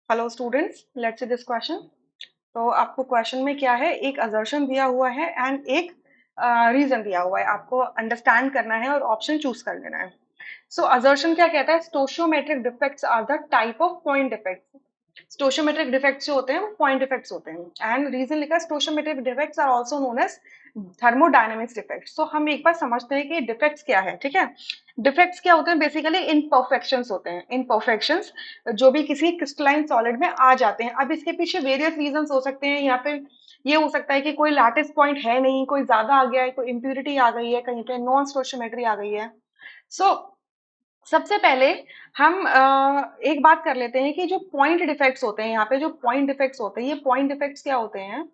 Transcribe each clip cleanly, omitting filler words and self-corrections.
Hello students, let's see this question. तो आपको question में क्या है, एक असर्शन दिया हुआ है एंड एक रीजन दिया हुआ है। आपको अंडरस्टैंड करना है और ऑप्शन चूज कर लेना है। सो असर्शन क्या कहता है, stoichiometric defects are the type of point defects. Stoichiometric defects जो होते हैं वो पॉइंट डिफेक्ट्स होते हैं एंड रीजन लिखा है stoichiometric defects are also known as thermodynamics defects. तो हम एक बार समझते हैं कि डिफेक्ट्स क्या है। ठीक है, डिफेक्ट्स क्या होते हैं, बेसिकली इनपरफेक्शंस होते हैं। इनपरफेक्शंस जो भी किसी क्रिस्टलाइन सॉलिड में आ जाते हैं। अब इसके पीछे वेरियस रीजंस हो सकते हैं, या फिर ये हो सकता है कि कोई लैटिस पॉइंट है नहीं, कोई ज्यादा आ गया है, कोई इम्प्यूरिटी आ गई है, कहीं पे नॉन स्टोशियोमेट्री आ गई है। सो सबसे पहले हम एक बात कर लेते हैं कि जो पॉइंट डिफेक्ट्स होते हैं, यहाँ पे जो पॉइंट डिफेक्ट्स होते हैं, ये पॉइंट डिफेक्ट्स क्या होते हैं।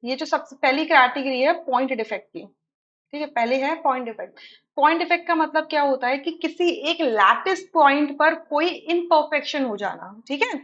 ये जो सबसे पहली कैटेगरी है पॉइंट डिफेक्ट की, ठीक है, पहले है पॉइंट डिफेक्ट। पॉइंट डिफेक्ट का मतलब क्या होता है कि किसी एक लैटिस पॉइंट पर कोई इम्परफेक्शन हो जाना। ठीक है,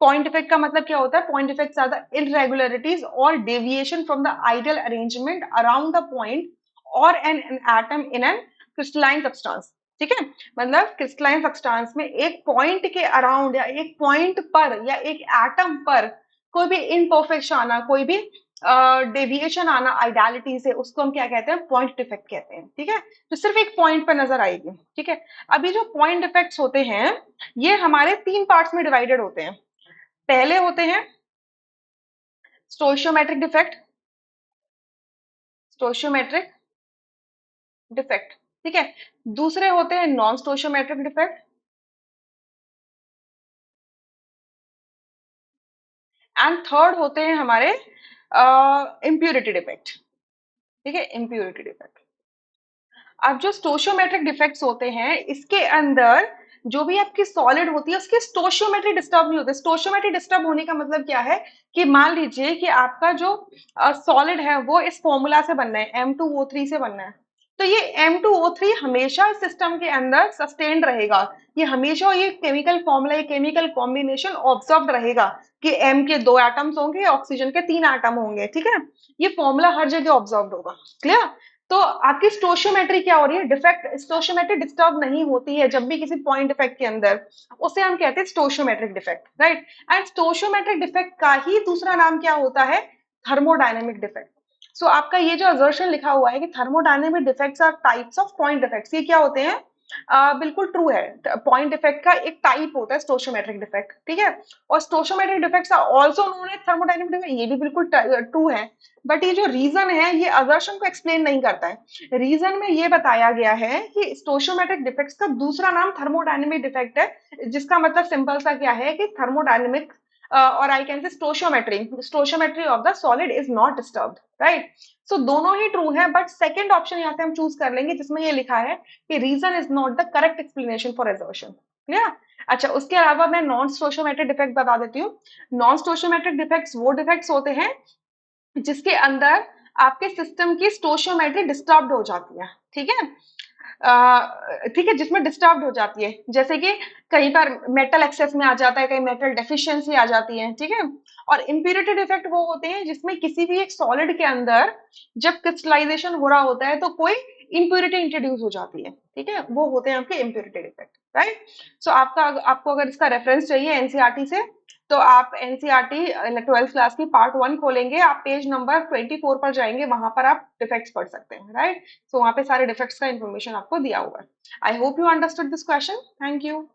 पॉइंट डिफेक्ट का मतलब क्या होता है, point defects are the irregularities और deviation from the ideal arrangement around the point और an atom in an crystalline substance. ठीक है, मतलब क्रिस्टलाइन सब्सटेंस में एक पॉइंट के अराउंड या एक पॉइंट पर या एक एटम पर कोई भी इनपरफेक्शन आना, कोई भी डेविएशन आना आइडियलिटी से, उसको हम क्या कहते हैं, पॉइंट डिफेक्ट कहते हैं। ठीक है, तो सिर्फ एक पॉइंट पर नजर आएगी। ठीक है, अभी जो पॉइंट डिफेक्ट्स होते हैं ये हमारे तीन पार्ट्स में डिवाइडेड होते हैं। पहले होते हैं स्टोशियोमेट्रिक डिफेक्ट, स्टोशियोमेट्रिक डिफेक्ट। ठीक है, दूसरे होते हैं non stoichiometric defect and third होते हैं हमारे इम्प्यूरिटी डिफेक्ट। ठीक है, इम्प्यूरिटी डिफेक्ट। अब जो स्टोशियोमेट्रिक डिफेक्ट्स होते हैं इसके अंदर जो भी आपकी सॉलिड होती है उसकी स्टोशियोमेट्री डिस्टर्ब नहीं होती। स्टोशियोमेट्री डिस्टर्ब होने का मतलब क्या है कि मान लीजिए कि आपका जो सॉलिड है वो इस फॉर्मूला से बनना है, M2O3 से बनना है। तो ये M2O3 हमेशा सिस्टम के अंदर सस्टेन्ड रहेगा। ये हमेशा ये केमिकल फॉर्मूला, ये केमिकल कॉम्बिनेशन ऑब्जर्व रहेगा कि M के 2 एटम्स होंगे, ऑक्सीजन के 3 एटम होंगे। ठीक है, ये फॉर्मूला हर जगह ऑब्जर्व होगा। क्लियर? तो आपकी स्टोशियोमेट्री क्या हो रही है, डिफेक्ट, स्टोशियोमेट्री डिस्टर्ब नहीं होती है जब भी किसी पॉइंट डिफेक्ट के अंदर, उसे हम कहते हैं stoichiometric defect, right. And stoichiometric defect का ही दूसरा नाम क्या होता है, थर्मोडायनेमिक डिफेक्ट। सो आपका ये जो असर्शन लिखा हुआ है कि thermodynamic defects are types of point defects, ये क्या होते हैं, बिल्कुल ट्रू है। पॉइंट डिफेक्ट का एक टाइप होता है स्टोशियोमेट्रिक डिफेक्ट। ठीक है, और stoichiometric defects are also known as thermodynamic defect, ये भी बिल्कुल ट्रू है। बट ये जो रीजन है ये असर्शन को एक्सप्लेन नहीं करता है। रीजन में ये बताया गया है कि स्टोशियोमेट्रिक डिफेक्ट्स का दूसरा नाम थर्मोडायनेमिक डिफेक्ट है, जिसका मतलब सिंपल सा क्या है कि थर्मोडायनेमिक और I can say stoichiometry of the solid is not disturbed, right. So दोनों ही ट्रू है, बट सेकंड ऑप्शन यहाँ से हम चूज कर लेंगे जिसमें ये लिखा है कि reason is not the correct explanation for assertion. Clear? अच्छा, उसके अलावा मैं नॉन स्टोशियोमेट्रिक डिफेक्ट बता देती हूँ। नॉन स्टोशियोमेट्रिक डिफेक्ट्स वो डिफेक्ट्स होते हैं जिसके अंदर आपके सिस्टम की स्टोशियोमेट्री डिस्टर्ब्ड हो जाती है। ठीक है, ठीक है, जिसमें डिस्टर्ब्ड हो जाती है, जैसे कि कहीं पर मेटल एक्सेस में आ जाता है, कहीं मेटल डेफिशिएंसी आ जाती है। ठीक है, और इम्प्यूरिटी डिफेक्ट वो होते हैं जिसमें किसी भी एक सॉलिड के अंदर जब क्रिस्टलाइजेशन हो रहा होता है तो कोई इम्प्यूरिटी इंट्रोड्यूस हो जाती है। ठीक है, वो होते हैं आपके इम्प्यूरिटी डिफेक्ट, राइट। सो आपको अगर इसका रेफरेंस चाहिए एनसीईआरटी से, तो आप एनसीईआरटी 12th क्लास की पार्ट 1 खोलेंगे, आप पेज नंबर 24 पर जाएंगे, वहां पर आप डिफेक्ट्स पढ़ सकते हैं, राइट। सो वहां पे सारे डिफेक्ट्स का इन्फॉर्मेशन आपको दिया हुआ है। I hope you understood this question. Thank you.